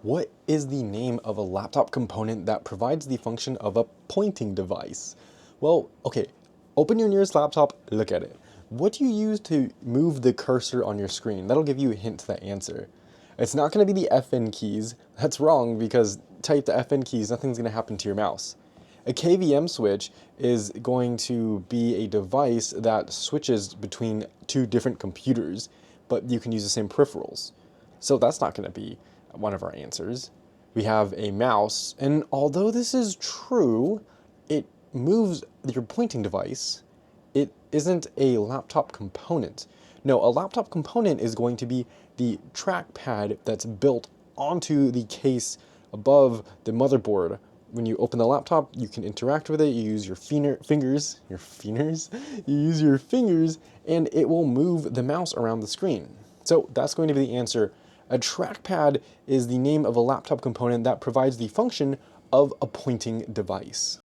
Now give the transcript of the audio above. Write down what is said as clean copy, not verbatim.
What is the name of a laptop component that provides the function of a pointing device? Well, okay, open your nearest laptop, look at it. What do you use to move the cursor on your screen? That'll give you a hint to that answer. It's not going to be the FN keys. That's wrong because type the FN keys, nothing's going to happen to your mouse. A KVM switch is going to be a device that switches between two different computers, but you can use the same peripherals. So that's not going to be one of our answers. We have a mouse, and although this is true, it moves your pointing device. It isn't a laptop component. No, a laptop component is going to be the trackpad that's built onto the case above the motherboard. When you open the laptop, you can interact with it. You use your fingers, you use your fingers, and it will move the mouse around the screen. So that's going to be the answer. A trackpad is the name of a laptop component that provides the function of a pointing device.